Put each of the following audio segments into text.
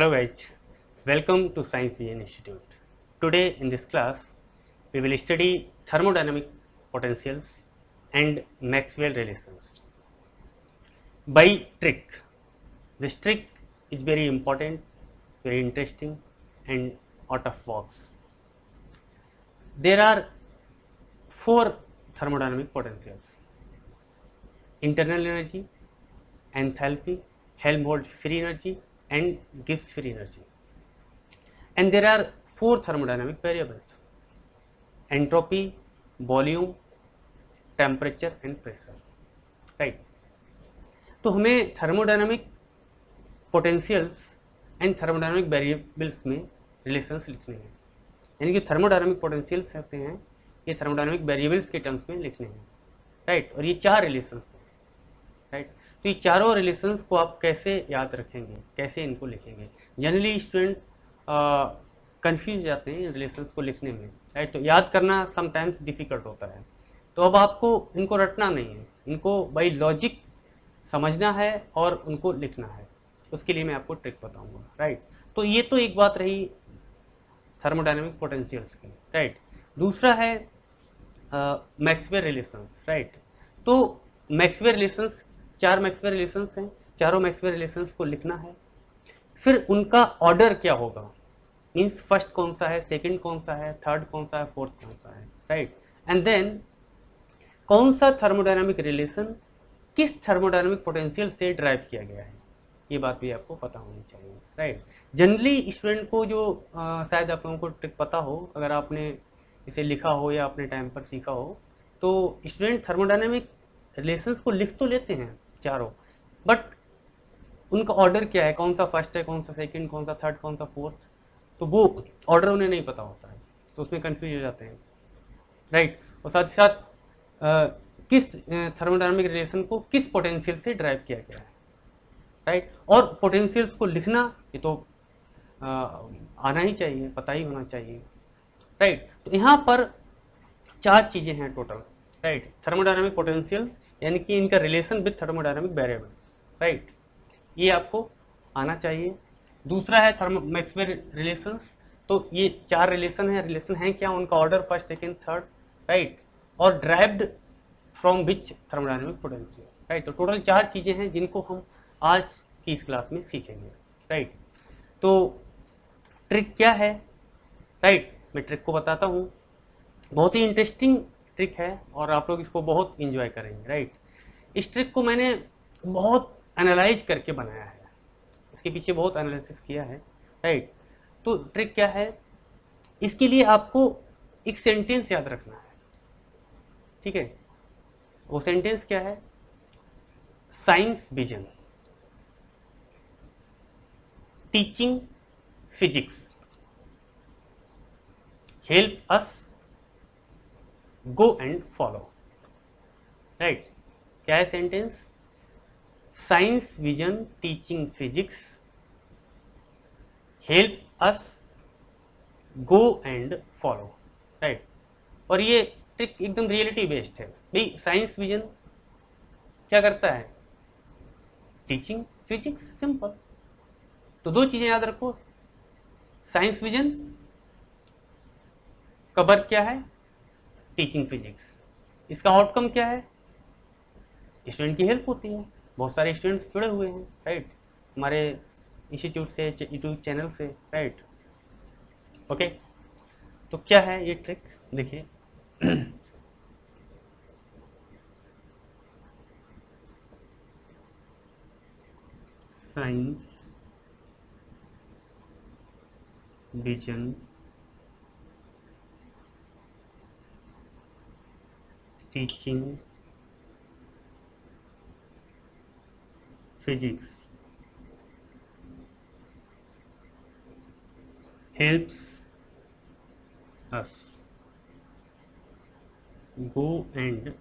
Hello guys, welcome to Science Vision Institute. Today in this class, we will study thermodynamic potentials and Maxwell relations by trick. This trick is very important, very interesting and out of box. There are four thermodynamic potentials: internal energy, enthalpy, Helmholtz free energy and Gibbs free energy. And there are four thermodynamic variables: entropy, volume, temperature and pressure. Right. तो हमें thermodynamic potentials and thermodynamic variables में relations लिखने हैं. यानी कि thermodynamic potentials होते हैं, ये थर्मोडायनामिक वेरिएबल्स के टर्म्स में लिखने हैं. राइट. और ये चार रिलेशंस हैं. राइट. तो ये चारों रिलेशंस को आप कैसे याद रखेंगे, कैसे इनको लिखेंगे? जनरली स्टूडेंट कंफ्यूज जाते हैं रिलेशंस को लिखने में. राइट. तो याद करना समटाइम्स डिफिकल्ट होता है. तो अब आपको इनको रटना नहीं है, इनको बाई लॉजिक समझना है और उनको लिखना है. उसके लिए मैं आपको ट्रिक बताऊंगा. राइट. तो ये तो एक बात रही थर्मोडायनामिक पोटेंशियल्स की. राइट. दूसरा है मैक्सवेल रिलेशंस. राइट. तो मैक्सवेल रिलेशंस, चार मैक्सवेल रिलेशंस हैं, चारों मैक्सवेल रिलेशंस को लिखना है. फिर उनका ऑर्डर क्या होगा, मीन्स फर्स्ट कौन सा है, सेकंड कौन सा है, थर्ड कौन सा है, फोर्थ कौन सा है. राइट. एंड देन कौन सा थर्मोडायनामिक रिलेशन किस थर्मोडायनामिक पोटेंशियल से ड्राइव किया गया है, ये बात भी आपको पता होनी चाहिए. राइट. जनरली स्टूडेंट को जो शायद आप लोगों को ट्रिक पता हो, अगर आपने इसे लिखा हो या अपने टाइम पर सीखा हो, तो स्टूडेंट थर्मोडायनामिक रिलेशंस को लिख तो लेते हैं चारों, बट उनका ऑर्डर क्या है, कौन सा फर्स्ट है, कौन सा सेकंड, कौन सा थर्ड, कौन सा फोर्थ, तो वो ऑर्डर उन्हें नहीं पता होता है, तो उसमें कंफ्यूज हो जाते हैं. राइट. और साथ ही साथ किस थर्मोडायनामिक रिलेशन को किस पोटेंशियल से ड्राइव किया गया है. राइट. और पोटेंशियल्स को लिखना ये तो आना ही चाहिए, पता ही होना चाहिए. राइट. तो यहाँ पर चार चीजें हैं टोटल. राइट. थर्मोडायनामिक पोटेंशियल्स यानी कि इनका relation with thermodynamic variables. Right. ये आपको आना चाहिए. दूसरा है मैक्सवेल रिलेशंस. तो ये चार रिलेशन हैं क्या, उनका order first, second, third. Right. और derived from which thermodynamic potential. Right. तो टोटल चार चीजें हैं जिनको हम आज की इस क्लास में सीखेंगे. राइट. तो ट्रिक क्या है? राइट. मैं ट्रिक को बताता हूँ. बहुत ही इंटरेस्टिंग ट्रिक है और आप लोग इसको बहुत इंजॉय करेंगे. राइट. इस ट्रिक को मैंने बहुत एनालाइज करके बनाया है, इसके पीछे बहुत एनालिसिस किया है. राइट. तो ट्रिक क्या है, इसके लिए आपको एक सेंटेंस याद रखना है. ठीक है. वो सेंटेंस क्या है? Science vision teaching physics help us go and follow. Right. क्या है sentence? Science vision teaching physics help us go and follow. Right. और ये ट्रिक एकदम रियलिटी बेस्ड है. भाई साइंस विजन क्या करता है? Teaching physics. सिंपल. तो दो चीजें याद रखो. साइंस विजन का वर्क क्या है? Teaching physics. इसका आउटकम क्या है? स्टूडेंट की हेल्प होती है. बहुत सारे स्टूडेंट्स जुड़े हुए हैं. राइट. हमारे इंस्टीट्यूट से, यूट्यूब चैनल से. राइट. ओके. तो क्या है ये ट्रिक, देखिए. Science vision teaching physics helps us go and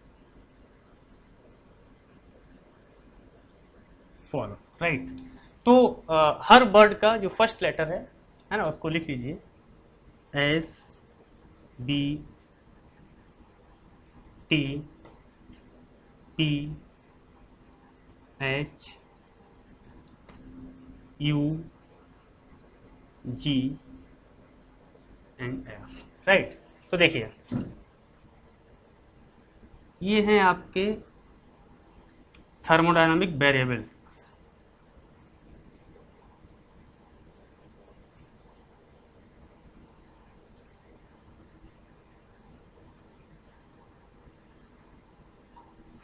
follow. Right. तो हर वर्ड का जो फर्स्ट लेटर है ना, उसको लिख लीजिए. S B T P H U G and F, right. तो देखिए ये हैं आपके थर्मोडायनामिक वेरिएबल्स,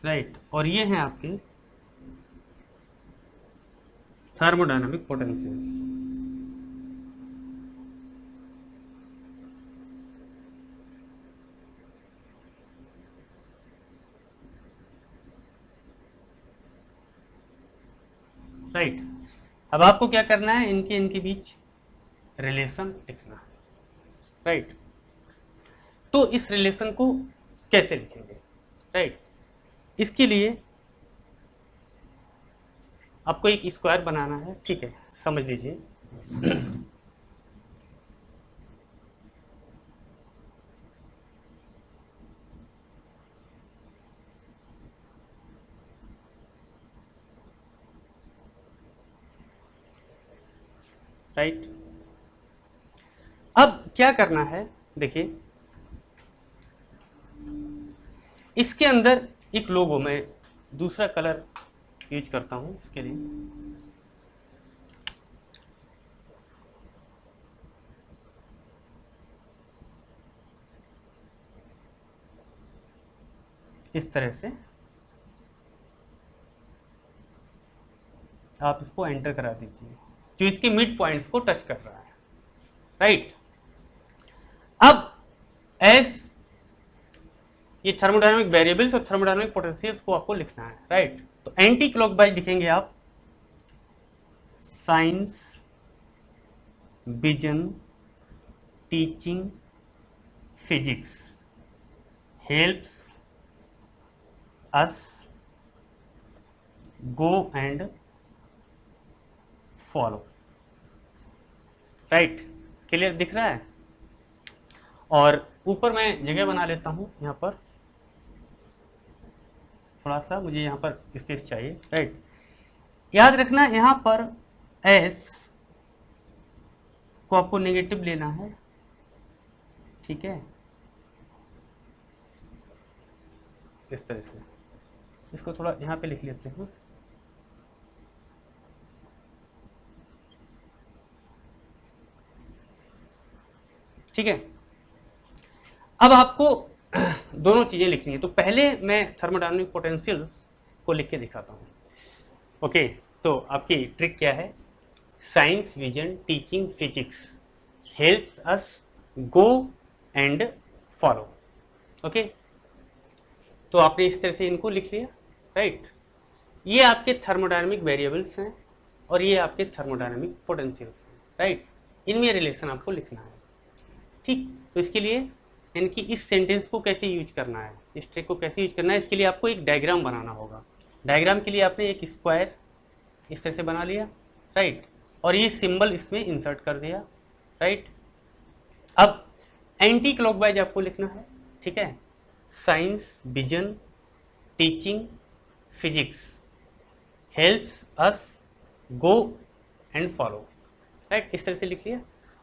राइट। और ये हैं आपके थर्मोडायनामिक पोटेंशियल्स, राइट। अब आपको क्या करना है, इनके बीच रिलेशन लिखना है, राइट। तो इस रिलेशन को कैसे लिखेंगे, राइट। इसके लिए आपको एक स्क्वायर बनाना है, ठीक है, समझ लीजिए। राइट। अब क्या करना है, देखिए इसके अंदर एक लोगो में दूसरा कलर यूज करता हूं इसके लिए, इस तरह से आप इसको एंटर करा दीजिए, जो इसके मिड पॉइंट्स को टच कर रहा है, राइट। अब एस ये थर्मोडायनामिक वेरिएबल्स और थर्मोडायनामिक पोटेंशियल्स को आपको लिखना है, राइट। तो एंटी क्लॉकवाइज लिखेंगे आप, science vision teaching physics helps us go and follow, right. Clear दिख रहा है। और ऊपर मैं जगह बना लेता हूं, यहां पर थोड़ा सा मुझे यहां पर स्पेस चाहिए, राइट। याद रखना यहां पर एस को आपको नेगेटिव लेना है, ठीक है, इस तरह से। इसको थोड़ा यहां पे लिख लेते हैं, ठीक है। अब आपको दोनों चीजें लिखनी है, तो पहले मैं थर्मोडायनामिक पोटेंशियल्स को लिख के दिखाता हूं, ओके। तो आपकी ट्रिक क्या है, science vision teaching physics helps us go and follow, okay. तो आपने इस तरह से इनको लिख लिया, राइट। ये आपके थर्मोडायनामिक वेरिएबल्स हैं और ये आपके थर्मोडायनामिक पोटेंशियल्स हैं, राइट। इनमें रिलेशन आपको लिखना है, ठीक। तो इसके लिए इनकी इस सेंटेंस को कैसे यूज करना है, इस ट्रिक को कैसे यूज करना है, इसके लिए आपको एक डायग्राम बनाना होगा। डायग्राम के लिए आपने एक स्क्वायर इस तरह से बना लिया, राइट, और ये सिंबल इसमें इंसर्ट कर दिया, राइट। अब एंटी क्लॉकवाइज आपको लिखना है, ठीक है, science vision teaching physics helps us go and follow, right, इस तरह से लिख लिया।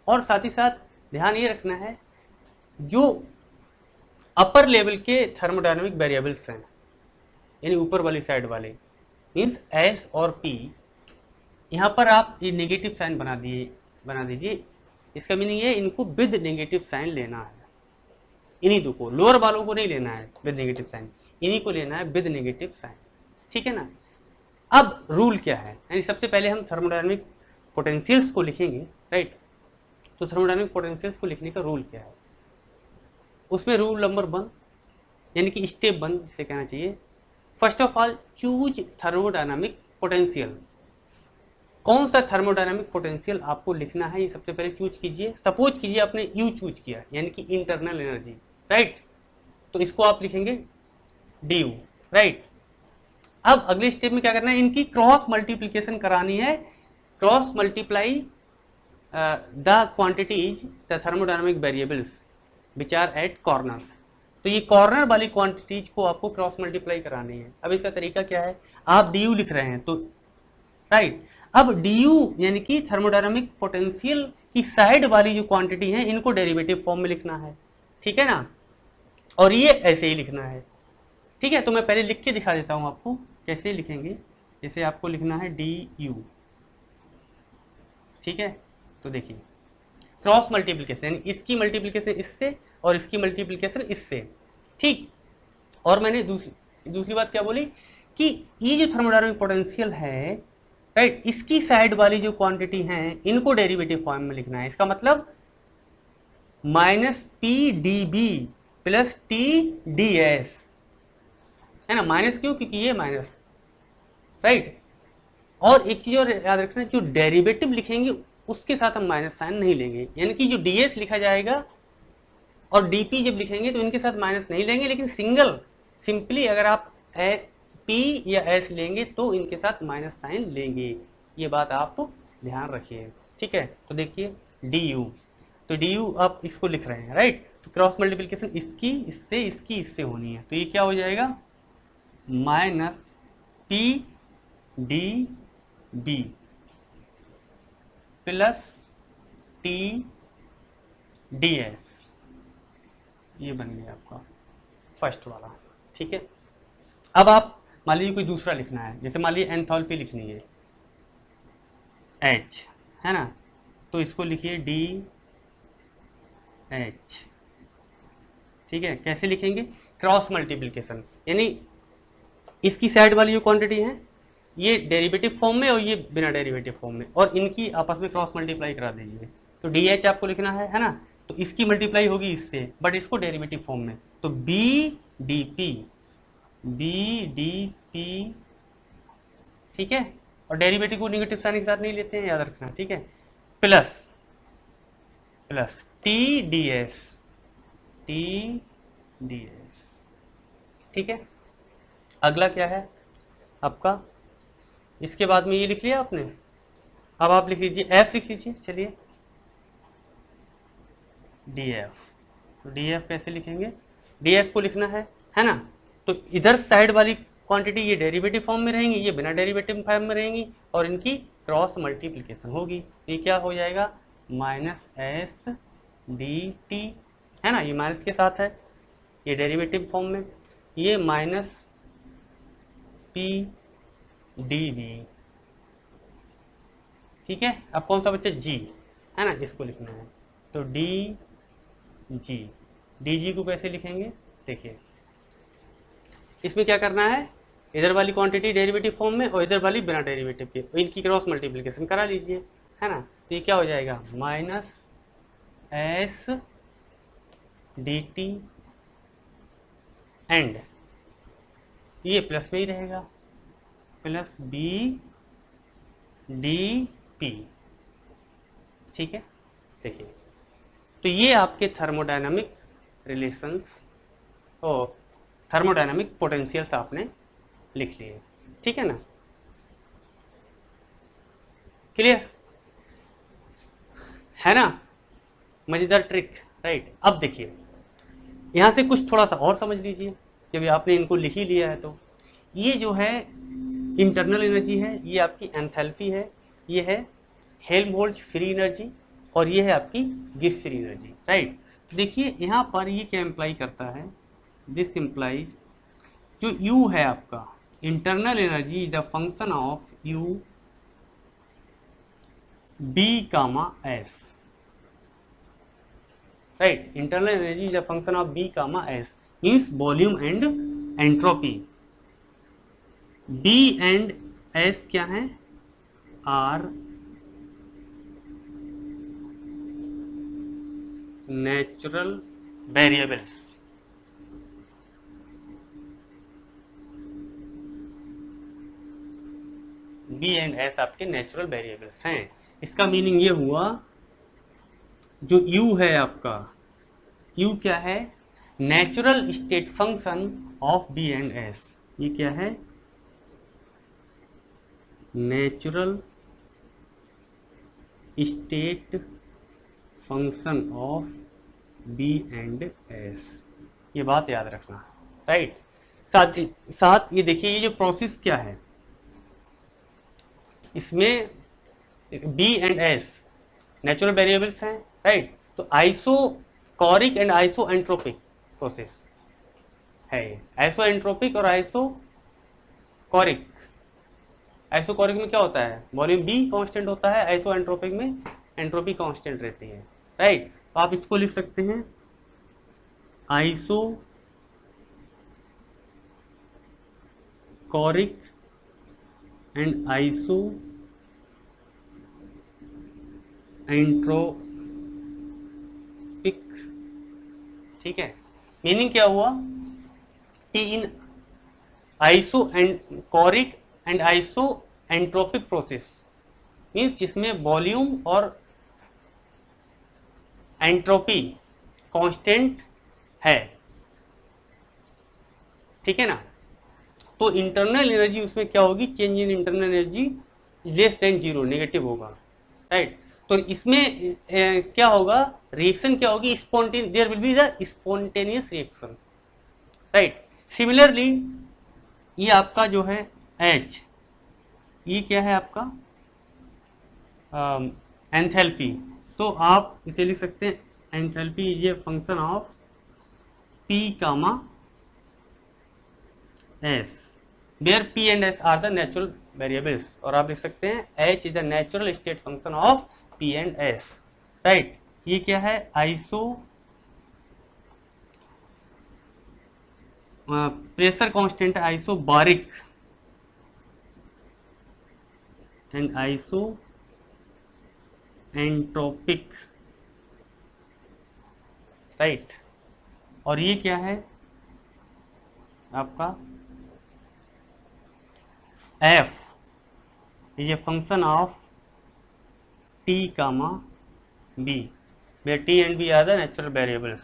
और साथ ही साथ ध्यान ये रखना है, जो अपर लेवल के थर्मोडायनामिक वेरिएबल्स हैं, यानी ऊपर वाली साइड वाले, मीन्स एस और पी, यहां पर आप ये नेगेटिव साइन बना दीजिए। इसका मीनिंग ये, इनको विद नेगेटिव साइन लेना है, इन्हीं दो को, लोअर वालों को नहीं लेना है विद नेगेटिव साइन, इन्हीं को लेना है विद नेगेटिव साइन, ठीक है ना। अब रूल क्या है, यानी सबसे पहले हम थर्मोडायनामिक पोटेंशियल्स को लिखेंगे, राइट। तो थर्मोडायनामिक पोटेंशियल्स को लिखने का रूल क्या है, उसमें रूल नंबर 1 यानी कि स्टेप 1 जिसे कहना चाहिए, first of all choose thermodynamic potential. कौन सा थर्मोडायनामिक पोटेंशियल आपको लिखना है, ये सबसे पहले चूज कीजिए। सपोज कीजिए आपने यू चूज किया, यानी कि इंटरनल एनर्जी, राइट, तो इसको आप लिखेंगे डी यू, राइट। अब अगले स्टेप में क्या करना है, इनकी क्रॉस मल्टीप्लीकेशन करानी है, cross multiply the quantities the thermodynamic variables which are at corners. तो ये कॉर्नर वाली क्वांटिटीज को आपको क्रॉस मल्टीप्लाई करानी है। अब इसका तरीका क्या है, आप डी यू लिख रहे हैं तो, राइट, अब डी यू यानी कि थर्मोडायनामिक पोटेंशियल कि साइड वाली जो क्वांटिटी है इनको डेरिवेटिव फॉर्म में लिखना है, ठीक है ना, और ये ऐसे ही लिखना है, ठीक है। तो मैं पहले लिख के दिखा देता हूं आपको कैसे लिखेंगे। जैसे आपको लिखना है डी यू, ठीक है। तो देखिए क्रॉस मल्टीप्लिकेशन यानी इसकी मल्टीप्लिकेशन इससे और इसकी मल्टीप्लिकेशन इससे, ठीक। और मैंने दूसरी बात क्या बोली कि ये जो थर्मोडायनामिक पोटेंशियल है, राइट, इसकी साइड वाली जो क्वांटिटी है इनको डेरिवेटिव फॉर्म में लिखना है। इसका मतलब minus P D B plus T D S, है ना। माइनस क्यों? क्योंकि ये माइनस, राइट। और एक चीज और याद रखना, जो डेरिवेटिव लिखेंगे उसके साथ हम माइनस साइन नहीं लेंगे, यानी कि जो ds लिखा जाएगा और dp जब लिखेंगे तो इनके साथ माइनस नहीं लेंगे, लेकिन सिंपली अगर आप p या s लेंगे तो इनके साथ माइनस साइन लेंगे। ये बात आप ध्यान रखिए, ठीक है। तो देखिए du, तो du आप इसको लिख रहे हैं, राइट। तो क्रॉस मल्टीप्लिकेशन इसकी इससे होनी है, तो ये क्या हो जाएगा minus P D B plus T D S, ये बन गया आपका फर्स्ट वाला, ठीक है। अब आप मान लीजिए कोई दूसरा लिखना है, जैसे मान लीजिए एंथैल्पी लिखनी है H, है ना, तो इसको लिखिए डी एच, ठीक है। कैसे लिखेंगे? क्रॉस मल्टीप्लिकेशन, यानी इसकी साइड वाली जो क्वांटिटी है ये डेरिवेटिव फॉर्म में और ये बिना डेरिवेटिव फॉर्म में, और इनकी आपस में क्रॉस मल्टीप्लाई करा दीजिए। तो डी एच आपको लिखना है ना, तो इसकी मल्टीप्लाई होगी इससे, बट इसको डेरिवेटिव फॉर्म में, तो बी डी पी, ठीक है। और डेरिवेटिव को नेगेटिव साइन के साथ नहीं लेते हैं, याद रखना, ठीक है। प्लस टी डी एस, ठीक है। अगला क्या है आपका, इसके बाद में ये लिख लिया आपने। अब आप लिख लीजिए एफ, लिख लीजिए, चलिए डी एफ। तो डी एफ कैसे लिखेंगे? डी एफ को लिखना है ना, तो इधर साइड वाली क्वांटिटी ये डेरिवेटिव फॉर्म में रहेंगी, ये बिना डेरिवेटिव फॉर्म में रहेंगी, और इनकी क्रॉस मल्टीप्लिकेशन होगी। ये क्या हो जाएगा माइनस एस डी टी, है ना, ये माइनस के साथ है, ये डेरिवेटिव फॉर्म में, ये माइनस पी डी बी, ठीक है। अब कौन सा बच्चा जी, है ना, इसको लिखना है, तो डी जी को कैसे लिखेंगे? देखिए इसमें क्या करना है, इधर वाली क्वांटिटी डेरिवेटिव फॉर्म में और इधर वाली बिना डेरिवेटिव के, तो इनकी क्रॉस मल्टीप्लिकेशन करा लीजिए, है ना। तो ये क्या हो जाएगा minus S D T and ये प्लस में ही रहेगा प्लस बी डी पी, ठीक है। देखिए तो ये आपके थर्मोडायनामिक रिलेशंस और थर्मोडायनामिक पोटेंशियल्स आपने लिख लिए, ठीक है ना, क्लियर है ना, मजेदार ट्रिक, राइट। अब देखिए यहां से कुछ थोड़ा सा और समझ लीजिए, जब आपने इनको लिख ही लिया है तो ये जो है इंटरनल एनर्जी है, ये आपकी एंथैल्पी है, ये है हेल्महोल्ट्ज फ्री एनर्जी, और ये है आपकी गिब्स फ्री एनर्जी, राइट। देखिए यहाँ पर ये क्या इम्प्लाई करता है, दिस इम्प्लाइज जो U है आपका internal energy the function of U B, S, right. Internal energy the function of B, S means volume and entropy. B and S क्या है? Are natural variables, B and S आपके natural variables हैं। इसका meaning ये हुआ जो U है आपका, U क्या है? Natural state function of B and S। ये क्या है? Natural state function of B and S, ये बात याद रखना, राइट। साथ ही साथ ये देखिए ये जो प्रोसेस क्या है, इसमें B and S natural variables हैं, राइट। तो आइसोकोरिक एंड आइसोएंट्रोपिक प्रोसेस है ये, आइसोएंट्रोपिक और आइसोकोरिक। आइसोकोरिक में क्या होता है, वॉल्यूम बी कांस्टेंट होता है, आइसोएंट्रोपिक में एंट्रोपी कांस्टेंट रहती है, राइट। तो आप इसको लिख सकते हैं आइसोकोरिक एंड आइसोएंट्रोपिक, ठीक है। मीनिंग क्या हुआ कि in isochoric and आइसोएंट्रोपिक process means जिसमें वॉल्यूम और एंट्रोपी कांस्टेंट है, ठीक है ना। तो इंटरनल एनर्जी उसमें क्या होगी, change in internal energy less than zero, negative होगा, राइट। तो इसमें क्या होगा, रिएक्शन क्या होगी, there will be the spontaneous reaction, right. Similarly ये आपका जो है H, ये क्या है आपका एंथैल्पी। तो आप इसे लिख सकते हैं enthalpy is a function of P, S, where P and S are the natural variables. और आप लिख सकते हैं H is the natural state function of P and S, right. ये क्या है, प्रेशर कांस्टेंट है, आइसोबारिक एंड आइसोएंट्रोपिक, राइट। और ये क्या है आपका F is a function of T, B, where T and B are the natural variables,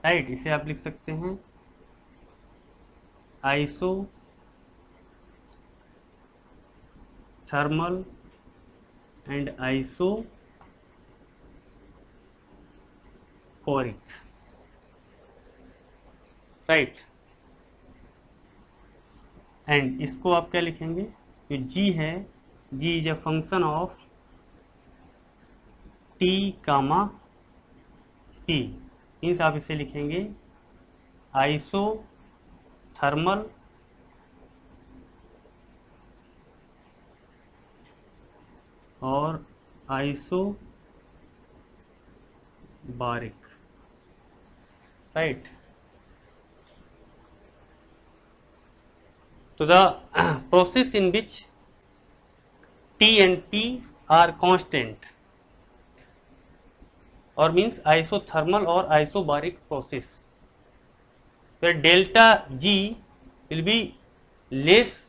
right. इसे आप लिख सकते हैं iso thermal and isochoric, right. And इसको आप क्या लिखेंगे, जो G है, G is a function of T, P, means आप इसे लिखेंगे आइसो थर्मल और आइसोबारिक, राइट। तो the process in which T and P are constant or means isothermal or isobaric process where delta G will be less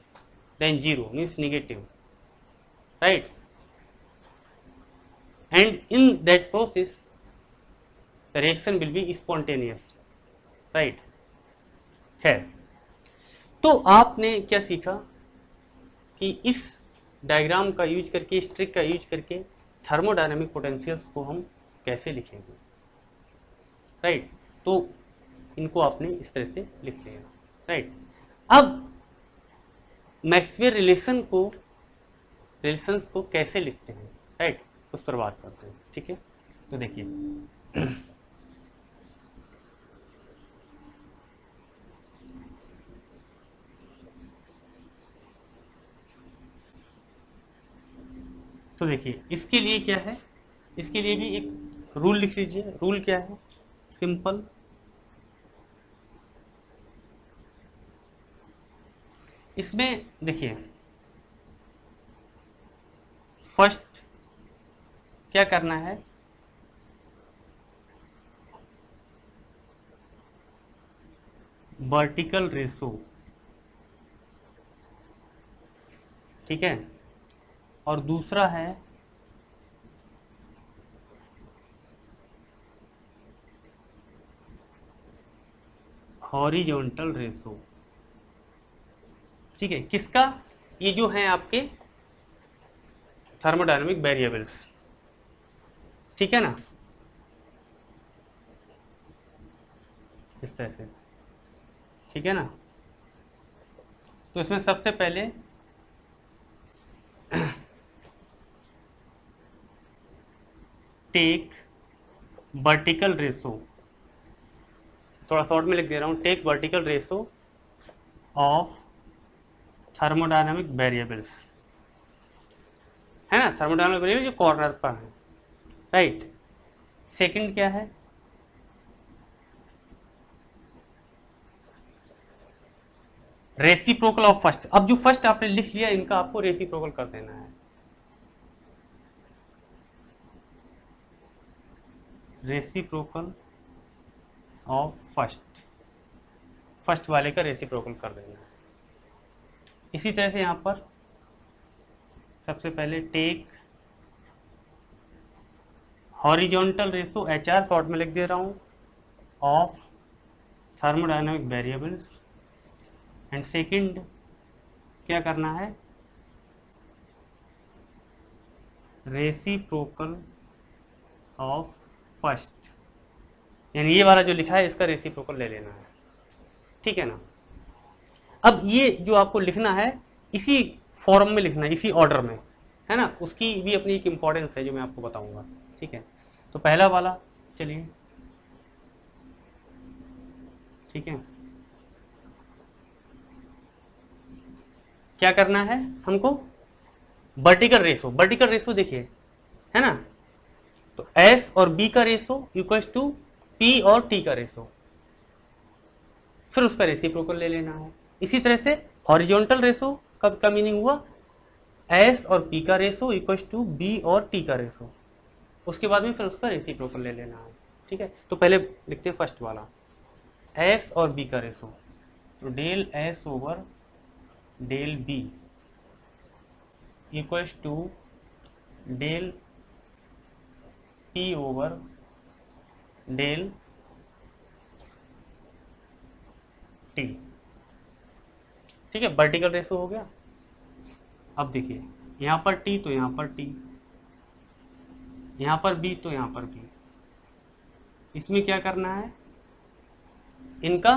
than 0 means negative, right, and in that process the reaction will be spontaneous, right। है। तो आपने क्या सीखा कि इस diagram का use करके, इस ट्रिक का यूज करके थर्मोडायनामिक पोटेंशियल्स को हम कैसे लिखेंगे, राइट। तो इनको आपने इस तरह से लिख लिया, राइट। अब मैक्सवेल रिलेशंस को कैसे लिखते हैं, राइट, उस पर बात करते हैं, ठीक है। तो देखिए तो देखिए इसके लिए क्या है, इसके लिए भी एक रूल लिख लीजिए। रूल क्या है, सिंपल, इसमें देखिए फर्स्ट क्या करना है, वर्टिकल रेशो, ठीक है, और दूसरा है हॉरिजॉन्टल रेशो, ठीक है। किसका, ये जो है आपके थर्मोडायनामिक वेरिएबल्स, ठीक है ना, इस तरह से, ठीक है ना। तो इसमें सबसे पहले टेक वर्टिकल रेशो, थोड़ा शॉर्ट में लिख दे रहा हूं, take vertical ratio of thermodynamic variables, है ना, थर्मोडायनामिक वेरिएबल जो कॉर्नर पर है, राइट। सेकंड क्या है, रेसिप्रोकल ऑफ फर्स्ट। अब जो फर्स्ट आपने लिख लिया इनका आपको रेसिप्रोकल कर देना है, रेसिप्रोकल ऑफ फर्स्ट, फर्स्ट वाले का रेसिप्रोकल कर देना है। इसी तरह से यहां पर सबसे पहले take horizontal ratio HR short में लिख दे रहा हूं of thermodynamic variables, and second क्या करना है, रेसिप्रोकल ऑफ फर्स्ट, यानी ये वाला जो लिखा है इसका रेसिप्रोकल ले लेना है, ठीक है ना। अब ये जो आपको लिखना है इसी फॉर्म में लिखना है, इसी ऑर्डर में, है ना, उसकी भी अपनी एक इंपॉर्टेंस है जो मैं आपको बताऊंगा, ठीक है। तो पहला वाला चलिए, ठीक है, क्या करना है हमको, वर्टिकल रेशो, वर्टिकल रेशो देखिए, है ना, तो S और B का रेशो इक्वल टू P और T का रेशो, फिर उसका रेसिप्रोकल ले लेना है। इसी तरह से हॉरिजॉन्टल रेशो का मीनिंग हुआ S और P का रेशो इक्वल टू B और T का रेशो, उसके बाद में फिर उसका रेसिप्रोकल ले लेना है, ठीक है। तो पहले लिखते हैं फर्स्ट वाला, S और B का रेशो, तो del S over del B equal to del P over del T, ठीक है, वर्टिकल रेशो हो गया। अब देखिए यहां पर T तो यहां पर T, यहां पर B तो यहां पर B, इसमें क्या करना है, इनका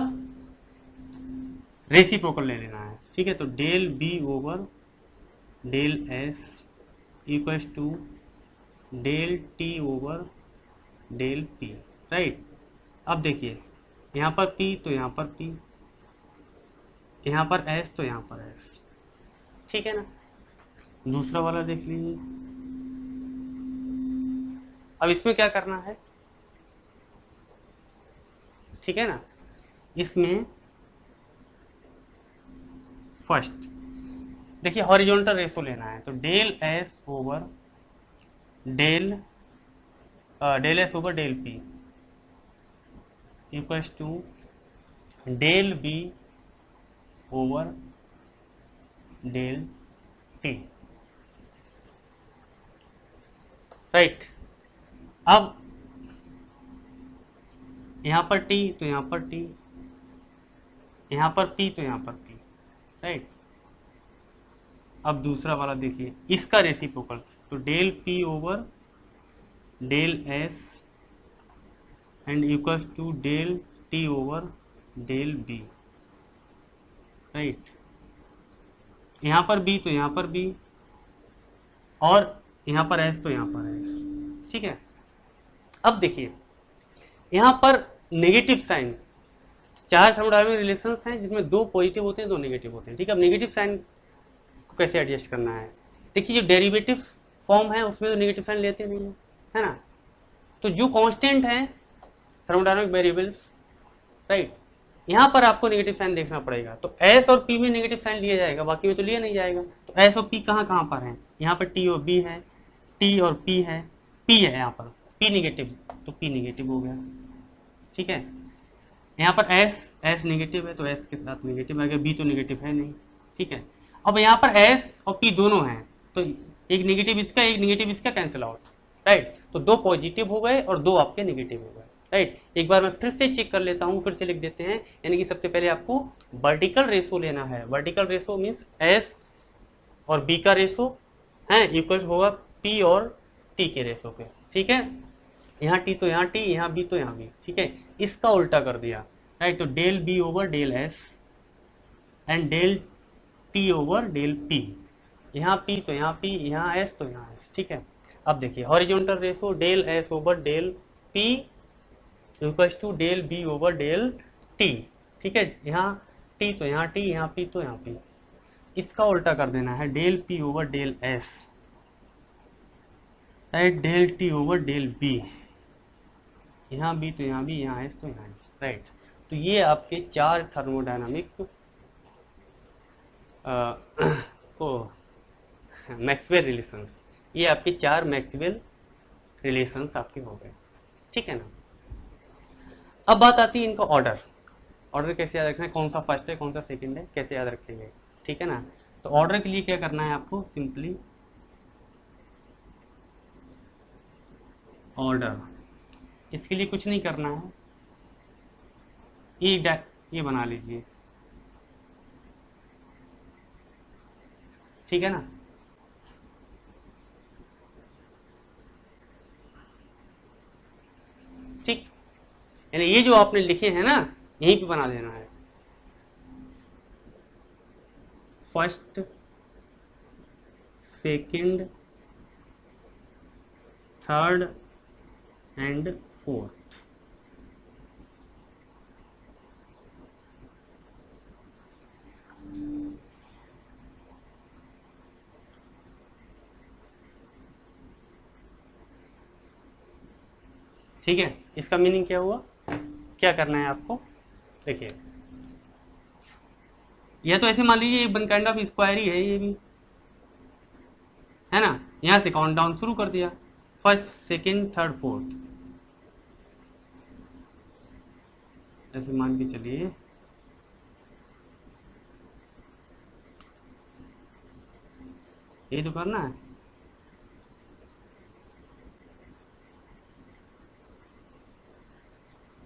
रेसिप्रोकल ले लेना है, ठीक है। तो del B over del S equal to del T over del P, right. अब देखिए यहां पर P तो यहां पर P, यहां पर S तो यहां पर S, ठीक है ना। दूसरा वाला देख लीजिए, अब इसमें क्या करना है, ठीक है ना, इसमें फर्स्ट देखिए हॉरिजॉन्टल रेशो लेना है, तो del S over del S over del P equals to del B over del T, right. अब यहां पर T तो यहां पर T, यहां पर P तो यहां पर P, राइट। अब दूसरा वाला देखिए, इसका रेसिप्रोकल, तो del P over del S and equals to del T over del B, right. यहां पर B तो यहां पर B, और यहां पर S तो यहां पर S, ठीक है। अब देखिए यहां पर नेगेटिव साइन, चार थर्मोडायनामिक रिलेशंस हैं जिसमें दो पॉजिटिव होते हैं दो नेगेटिव होते हैं, ठीक है। अब नेगेटिव साइन को कैसे एडजस्ट करना है, देखिए जो डेरिवेटिव फॉर्म है उसमें तो नेगेटिव साइन लेते नहीं है ना, तो जो कांस्टेंट है थर्मोडायनामिक वेरिएबल्स, राइट, यहां पर आपको नेगेटिव साइन देखना पड़ेगा। तो S और P में नेगेटिव साइन लिया जाएगा, बाकी में तो लिया नहीं जाएगा। तो S और P कहां कहां पर है, यहाँ पर T और B है, T और P है, P है यहाँ पर, P नेगेटिव, तो P नेगेटिव हो गया, ठीक है। यहाँ पर S नेगेटिव है तो S के साथ नेगेटिव आ गया, B तो नेगेटिव है नहीं, ठीक है। अब यहाँ पर S और P दोनों हैं, तो एक नेगेटिव इसका एक नेगेटिव इसका कैंसिल आउट, राइट। तो दो पॉजिटिव हो गए और दो आपके नेगेटिव हो गए, राइट। एक बार मैं फिर से चेक कर लेता हूँ, फिर से लिख देते हैं, यानी कि सबसे पहले आपको वर्टिकल रेशो लेना है। वर्टिकल रेशो मीन्स S और B का रेशो है इक्वल होगा P और T के रेशो पे, ठीक है। यहाँ T तो यहाँ T, यहाँ B तो यहाँ B, ठीक है। इसका उल्टा कर दिया, राइट। तो del B over del S and del T over del P, यहाँ P तो यहाँ P, यहाँ S तो यहाँ S, ठीक है। अब देखिए horizontal ratio del S over del P equals to del B over del T. ठीक है, यहाँ टी तो यहाँ टी, यहाँ पी तो यहाँ पी। इसका उल्टा कर देना है, del P over del S, right, del T over del B, यहाँ बी तो यहाँ बी, यहाँ एस तो यहाँ एस, राइट। तो ये आपके 4 थर्मोडायनामिक को मैक्सवेल रिलेशंस, ये आपके 4 मैक्सवेल रिलेशंस आपके हो गए। ठीक है ना। अब बात आती है इनका ऑर्डर। ऑर्डर कैसे याद रखना है, कौन सा फर्स्ट है कौन सा सेकंड है, कैसे याद रखेंगे। ठीक है ना। तो ऑर्डर के लिए क्या करना है आपको, सिंपली ऑर्डर, इसके लिए कुछ नहीं करना है, ये बना लीजिए। ठीक है ना। ठीक, यानी ये जो आपने लिखे हैं ना, यहीं पे बना देना है, first second third and fourth. ठीक है, इसका मीनिंग क्या हुआ, क्या करना है आपको, देखिए यह तो ऐसे मान लीजिए वन काइंड ऑफ स्क्वायर ही है, ये भी है ना। यहां से काउंट डाउन शुरू कर दिया, फर्स्ट सेकंड थर्ड फोर्थ, ऐसे मान के चलिए। ये तो करना है,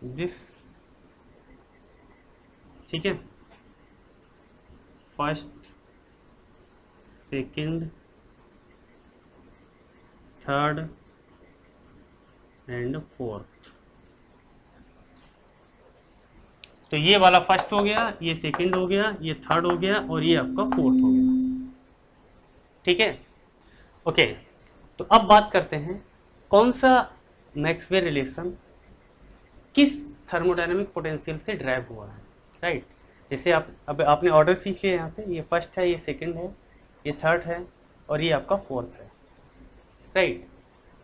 दिस, ठीक है, first second third and fourth. तो ये वाला फर्स्ट हो गया, ये सेकंड हो गया, ये थर्ड हो गया और ये आपका फोर्थ हो गया। ठीक है, ओके। तो अब बात करते हैं कौन सा मैक्सवेल रिलेशन किस थर्मोडायनामिक पोटेंशियल से ड्राइव हुआ है, राइट। जैसे अब आपने ऑर्डर सीख लिया, यहाँ से ये फर्स्ट है, ये सेकंड है, ये थर्ड है और ये आपका फोर्थ है, राइट।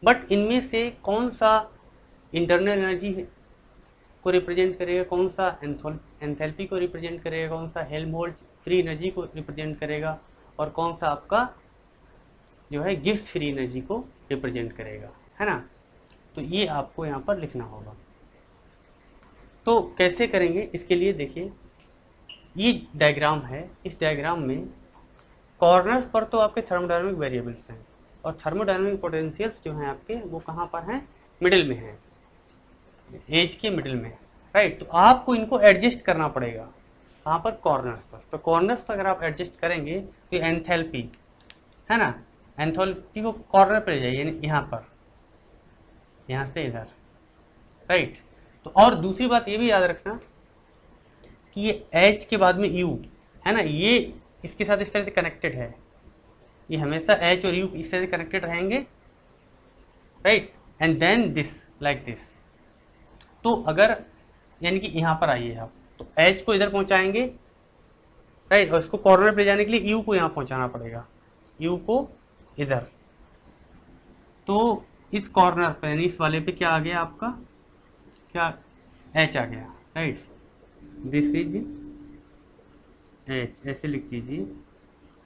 बट इनमें से कौन सा इंटरनल एनर्जी को रिप्रेजेंट करेगा, कौन सा एंथैल्पी को रिप्रेजेंट करेगा, कौन सा हेल्महोल्ट्ज फ्री एनर्जी को रिप्रेजेंट करेगा और कौन सा आपका जो है गिब्स फ्री एनर्जी को रिप्रेजेंट करेगा, है ना। तो ये आपको यहाँ पर लिखना होगा। तो कैसे करेंगे, इसके लिए देखिए ये डायग्राम है, इस डायग्राम में कॉर्नर्स पर तो आपके थर्मोडायनामिक वेरिएबल्स हैं और थर्मोडायनामिक पोटेंशियल्स जो हैं आपके वो कहाँ पर हैं, मिडिल में हैं, एज के मिडिल में, राइट। तो आपको इनको एडजस्ट करना पड़ेगा, कहाँ पर, कॉर्नर्स पर। तो कॉर्नर्स पर अगर आप एडजस्ट करेंगे तो एंथैल्पी है ना, एंथैल्पी को कॉर्नर पर ले जाइए, यानी यहाँ पर, यहाँ से इधर, राइट। तो और दूसरी बात ये भी याद रखना कि ये H के बाद में U है ना, ये इसके साथ इस तरह से कनेक्टेड है, ये हमेशा H और U इस तरह से कनेक्टेड रहेंगे, right. And then this like this. तो अगर यानी कि यहाँ पर आइए आप, तो H को इधर पहुंचाएंगे, राइट, और इसको कॉर्नर पे ले जाने के लिए U को यहाँ पहुंचाना पड़ेगा, U को इधर। तो इस कॉर्नर पे यानी इस वाले पे क्या आ गया आपका, क्या, H आ गया, राइट। दिस इज H, ऐसे लिख दीजिए,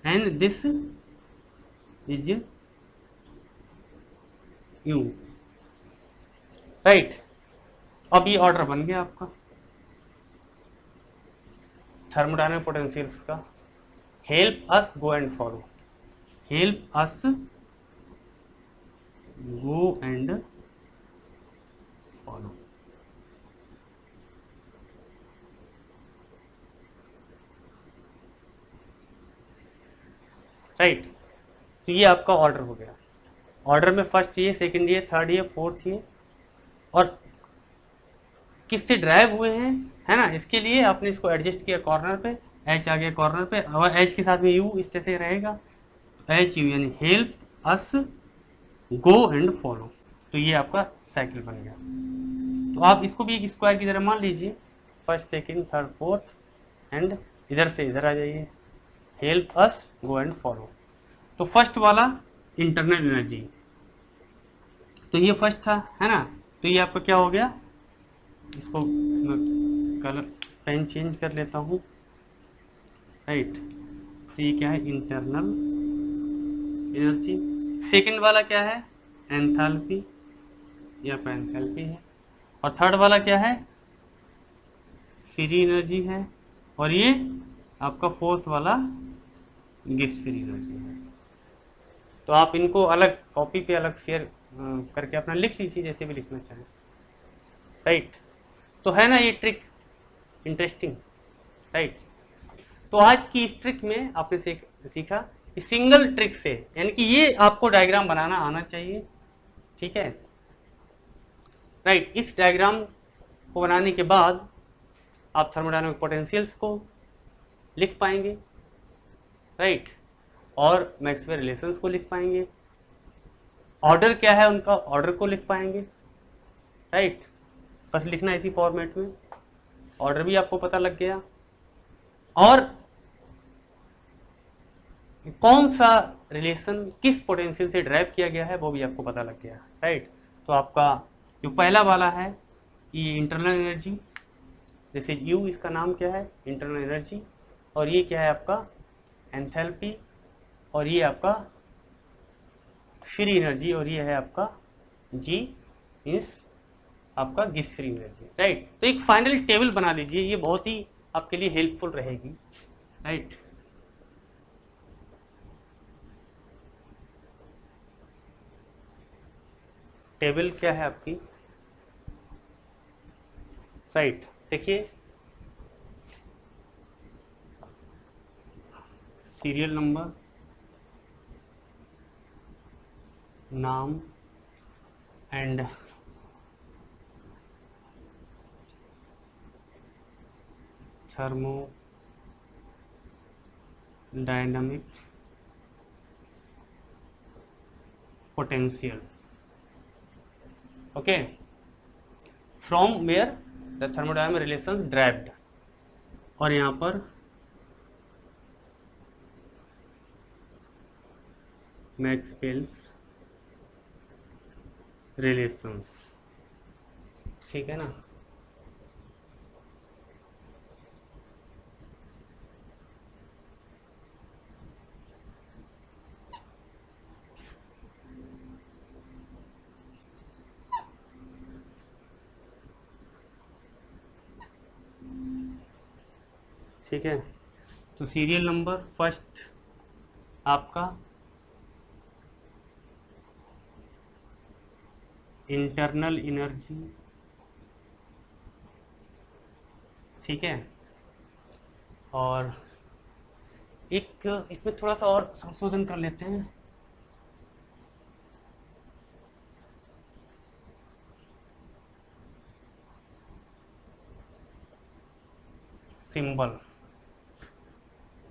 and this is U, right. अब ये ऑर्डर बन गया आपका थर्मोडायनामिक पोटेंशियल्स का। Help us go and follow, help us go and follow, right. तो ये आपका ऑर्डर हो गया। ऑर्डर में फर्स्ट चाहिए, सेकंड ये, थर्ड ये, फोर्थ ये, और किससे ड्राइव हुए हैं, है ना। इसके लिए आपने इसको एडजस्ट किया कॉर्नर पे, H आ गया कॉर्नर पे, और H के साथ में U इस तरह से रहेगा, H U, यानी help us go and follow. तो ये आपका साइकिल बन गया। तो आप इसको भी एक स्क्वायर की तरह मान लीजिए, first second third fourth, and इधर से इधर आ जाइए, help us go and follow. तो फर्स्ट वाला इंटरनल एनर्जी, तो ये फर्स्ट था, है ना। तो ये आपका क्या हो गया, इसको मैं कलर पेन चेंज कर लेता हूँ, राइट। तो ये क्या है, इंटरनल एनर्जी। सेकंड वाला क्या है, एंथैल्पी, ये आपका एंथैल्पी है। और थर्ड वाला क्या है, फ्री एनर्जी है। और ये आपका फोर्थ वाला गैस फ्री एनर्जी है। तो आप इनको अलग कॉपी पे अलग शेयर करके अपना लिख लीजिए, जैसे भी लिखना चाहें, राइट। तो है ना ये ट्रिक इंटरेस्टिंग, राइट। तो आज की इस ट्रिक में आपने सीखा कि सिंगल ट्रिक से, यानी कि ये आपको डायग्राम बनाना आना चाहिए, ठीक है, राइट। इस डायग्राम को बनाने के बाद आप थर्मोडायनामिक पोटेंशियल्स को लिख पाएंगे, राइट, और मैक्सवेल रिलेशंस को लिख पाएंगे, ऑर्डर क्या है उनका, ऑर्डर को लिख पाएंगे, राइट। बस लिखना इसी फॉर्मेट में, ऑर्डर भी आपको पता लग गया, और कौन सा रिलेशन किस पोटेंशियल से ड्राइव किया गया है वो भी आपको पता लग गया, राइट। तो आपका जो पहला वाला है ये इंटरनल एनर्जी, जैसे यू, इसका नाम क्या है, इंटरनल एनर्जी, और ये क्या है आपका एंथैल्पी, और ये आपका फ्री एनर्जी, और ये है आपका जी, मीन्स आपका गिस फ्री एनर्जी, राइट। तो एक फाइनल टेबल बना लीजिए, ये बहुत ही आपके लिए हेल्पफुल रहेगी, राइट। टेबल क्या है आपकी, राइट। देखिए सीरियल नंबर, नाम, and thermodynamic potential, okay, from where the thermodynamic relations derived, और यहाँ पर मैक्सवेल्स रिलेशंस, ठीक है ना। ठीक है, तो सीरियल नंबर फर्स्ट आपका इंटरनल एनर्जी, ठीक है, और एक इसमें थोड़ा सा और संशोधन कर लेते हैं, सिंबल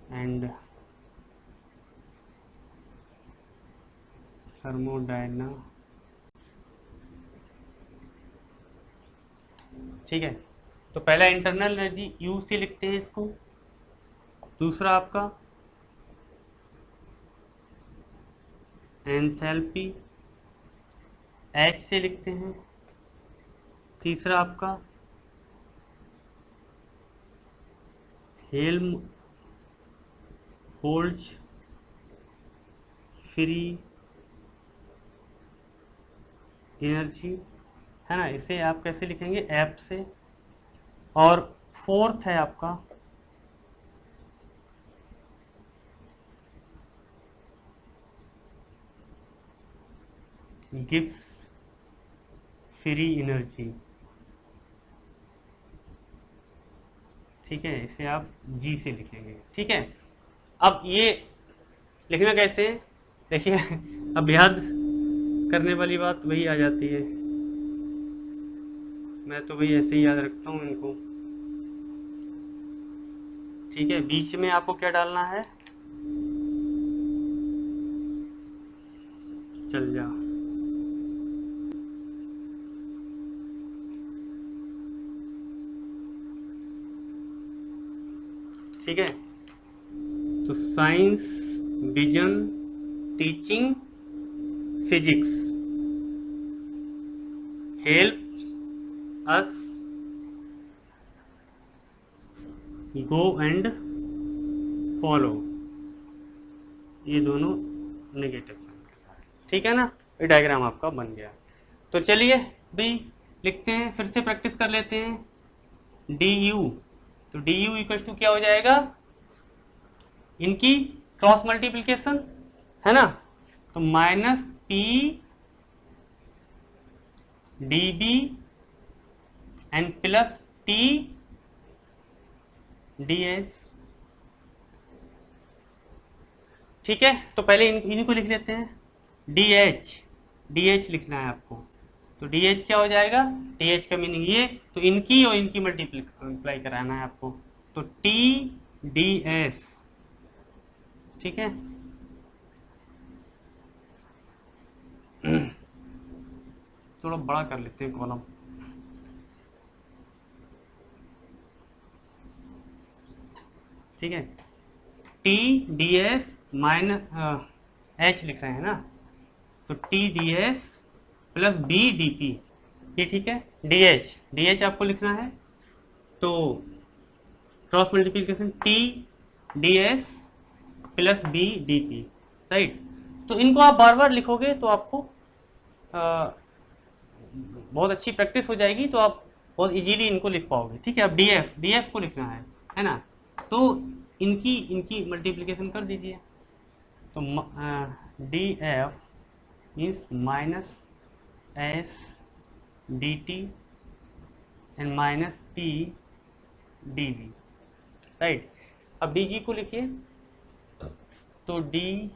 एंड थर्मोडायनामिक, ठीक है। तो पहला इंटरनल एनर्जी यू से लिखते हैं इसको, दूसरा आपका एंथैल्पी एच से लिखते हैं, तीसरा आपका हेल्म होल्ट्ज फ्री एनर्जी, है ना, इसे आप कैसे लिखेंगे, एफ से। और फोर्थ है आपका गिब्स फ्री एनर्जी, ठीक है, इसे आप जी से लिखेंगे, ठीक है। अब ये लिखना कैसे, देखिए अब याद करने वाली बात वही आ जाती है, मैं तो भाई ऐसे ही याद रखता हूँ इनको, ठीक है। बीच में आपको क्या डालना है, चल जा, ठीक है। तो science, vision, teaching, physics help us go and follow, ये दोनों नेगेटिव साइन के साथ, ठीक है ना। ये डायग्राम आपका बन गया। तो चलिए भी लिखते हैं, फिर से प्रैक्टिस कर लेते हैं। डी यू, तो डी यू इक्वल टू क्या हो जाएगा, इनकी क्रॉस मल्टीप्लीकेशन है ना, तो minus P D B and plus T D S, ठीक है। तो पहले इन्हीं को लिख लेते हैं। डी एच लिखना है आपको, तो डी एच क्या हो जाएगा, डी एच का मीनिंग ये, तो इनकी और इनकी मल्टीप्लाई कराना है आपको, तो टी डी एस, ठीक है। थोड़ा बड़ा कर लेते हैं कॉलम, ठीक है। T D S minus H लिख रहे हैं ना, तो T D S plus B D P, ये ठीक है। डी एच आपको लिखना है, तो cross multiplication T D S plus B D P, right. तो इनको आप बार बार लिखोगे तो आपको बहुत अच्छी प्रैक्टिस हो जाएगी, तो आप बहुत इजीली इनको लिख पाओगे, ठीक है। अब डी एफ को लिखना है ना, तो इनकी इनकी मल्टीप्लिकेशन कर दीजिए, तो D F means minus S D T and minus P D V, right. अब डी जी को लिखिए, तो D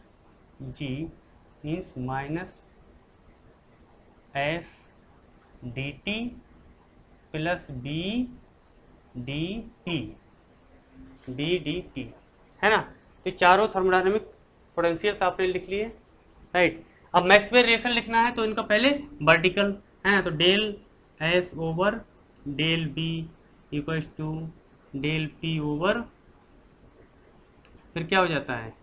G means minus S D T plus B D P D D T, है ना। तो चारों थर्मोडायनेमिक पोटेंशियल्स आपने लिख लिए, राइट। अब मैक्सवेल रिलेशन लिखना है, तो इनका पहले वर्टिकल है ना, तो del S over del B equals to del P over, फिर क्या हो जाता है।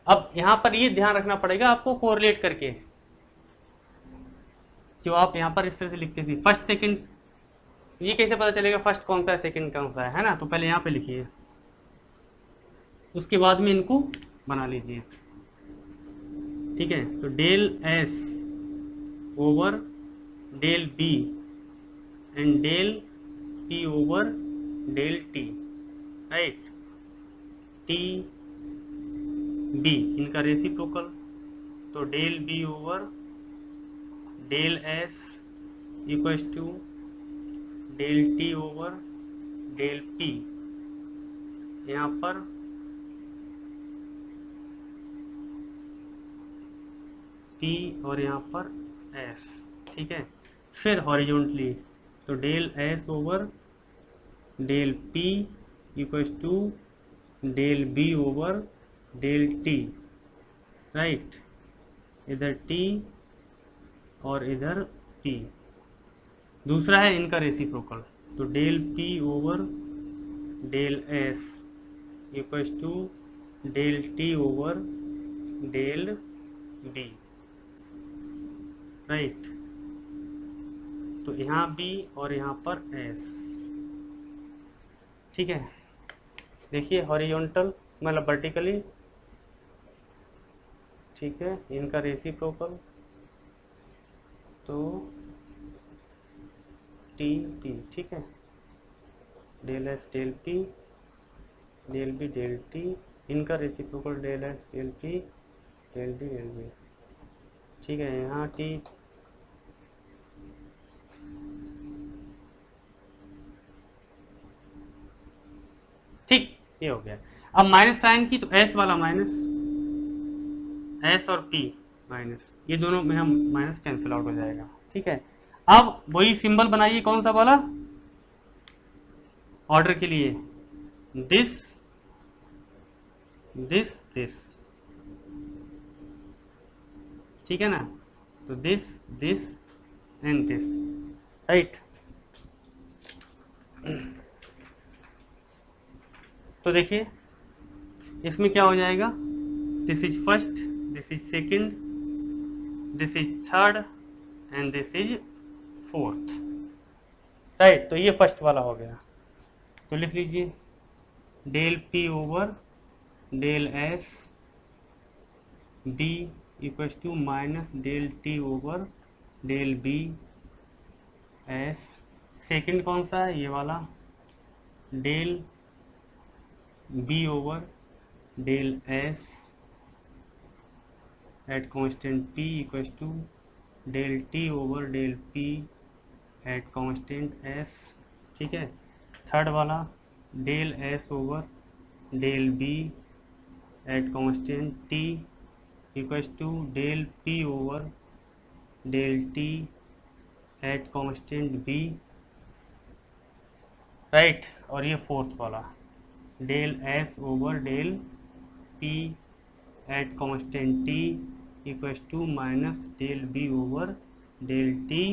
अब यहां पर ये ध्यान रखना पड़ेगा आपको कोरिलेट करके, जो आप यहां पर इस तरह से लिखते थे फर्स्ट सेकंड, ये कैसे पता चलेगा फर्स्ट कौन सा है सेकंड कौन सा है ना। तो पहले यहां पे लिखिए, उसके बाद में इनको बना लीजिए, ठीक है। तो del S over del B and del P over del T, right. T B इनका रेसिप्रोकल, तो del B over del S equals to del T over del P, यहाँ पर पी और यहाँ पर एस, ठीक है। फिर हॉरिजॉन्टली, तो del S over del P equals to del B over del T, right. इधर टी और इधर पी। दूसरा है इनका रेसिप्रोकल, तो del P over del S equals to del T over del B, right. तो यहाँ बी और यहाँ पर एस, ठीक है। देखिए हॉरिजॉन्टल मतलब वर्टिकली, ठीक है। इनका रेसिप्रोकल, तो टी पी, ठीक है। Del S del P del B del T, इनका reciprocal del S del P del D del B, ठीक है। यहाँ टी ठीक, ये हो गया। अब माइनस साइन की, तो एस वाला माइनस, एस और पी माइनस, ये दोनों में हम माइनस कैंसिल आउट हो जाएगा, ठीक है। अब वही सिंबल बनाइए, कौन सा वाला, ऑर्डर के लिए, दिस दिस दिस, ठीक है ना। तो this this and this, right. तो देखिए इसमें क्या हो जाएगा, this is first, this is second, this is third and this is fourth, right. तो ये फर्स्ट वाला हो गया, तो लिख लीजिए del P over del S D equals to minus del T over del B S. Second कौन सा है, ये वाला, del B over del S at constant P equals to del T over del P at constant S, ठीक है। Third वाला del S over del B at constant T equals to del P over del T at constant B, right. और ये fourth वाला del S over del P at constant T equals to minus del B over del T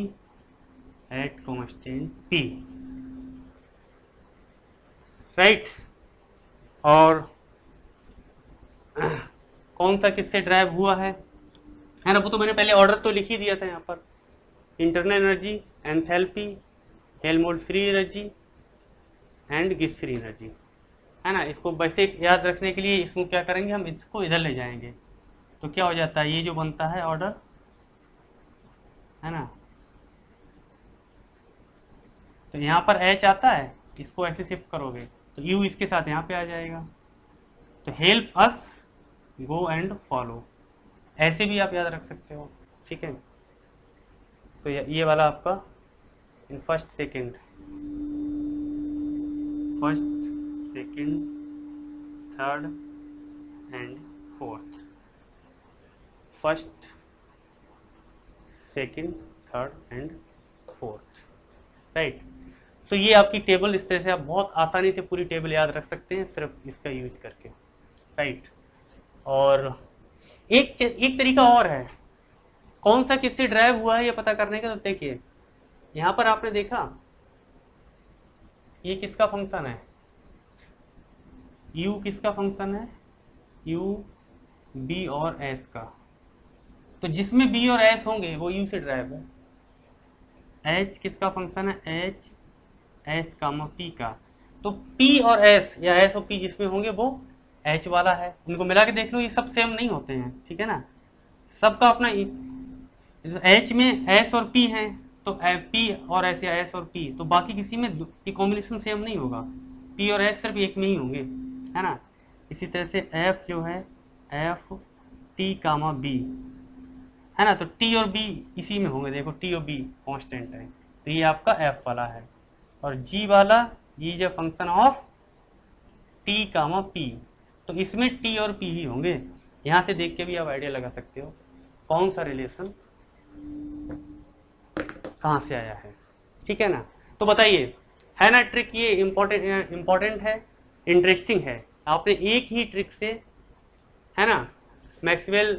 at constant P, right. और कौन सा किससे drive हुआ है ना, वो तो मैंने पहले ऑर्डर तो लिख ही दिया था यहाँ पर, internal energy, enthalpy, Helmholtz free energy and Gibbs free energy, है ना। इसको वैसे याद रखने के लिए इसको क्या करेंगे, हम इसको इधर ले जाएंगे, तो क्या हो जाता है, ये जो बनता है ऑर्डर, है ना, तो यहाँ पर एच आता है, इसको ऐसे शिफ्ट करोगे तो यू इसके साथ यहाँ पे आ जाएगा, तो help us go and follow, ऐसे भी आप याद रख सकते हो, ठीक है। तो ये वाला आपका in first second third and fourth, first second third and fourth, right. तो ये आपकी टेबल, इस तरह से आप बहुत आसानी से पूरी टेबल याद रख सकते हैं सिर्फ इसका यूज करके, राइट। और एक तरीका और है, कौन सा किससे ड्राइव हुआ है ये पता करने का। तो देखिए यहां पर आपने देखा ये किसका फंक्शन है, u किसका फंक्शन है, u b और s का, तो जिसमें b और s होंगे वो u से ड्राइव है। h किसका फंक्शन है, h s कामा p का, तो p और s या s और p जिसमें होंगे वो h वाला है। इनको मिला के देख लो, ये सब सेम नहीं होते हैं, ठीक है ना, सबका अपना h में s और p है, तो p और s या s और p, तो बाकी किसी में ये कॉम्बिनेशन सेम नहीं होगा, p और s सिर्फ एक में ही होंगे, है ना। इसी तरह से f जो है f t कामा b, है ना, तो t और b इसी में होंगे, देखो t और b कांस्टेंट है, तो ये आपका f वाला है। और g वाला, g is a function of t comma p, तो इसमें t और p ही होंगे। यहां से देख के भी आप आइडिया लगा सकते हो कौन सा रिलेशन कहां से आया है, ठीक है ना। तो बताइए, है ना ट्रिक, ये इंपॉर्टेंट है, इंटरेस्टिंग है। आपने एक ही ट्रिक से, है ना, मैक्सवेल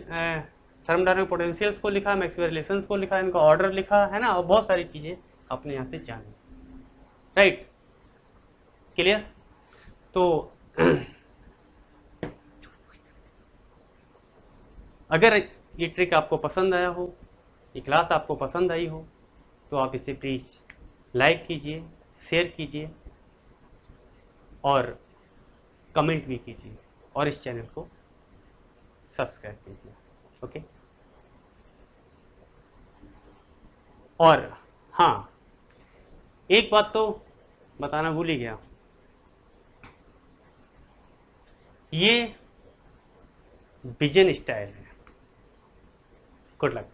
थर्मोडायनामिक पोटेंशियल्स को लिखा, मैक्सवेल रिलेशंस को लिखा, इनका ऑर्डर लिखा, है ना, और बहुत सारी चीजें आपने यहाँ से जानी, राइट, क्लियर। तो अगर ये ट्रिक आपको पसंद आया हो, ये क्लास आपको पसंद आई हो, तो आप इसे प्लीज लाइक कीजिए, शेयर कीजिए और कमेंट भी कीजिए, और इस चैनल को सब्सक्राइब कीजिए, ओके। और हाँ, एक बात तो बताना भूल ही गया, ये विजन स्टाइल है। Good luck.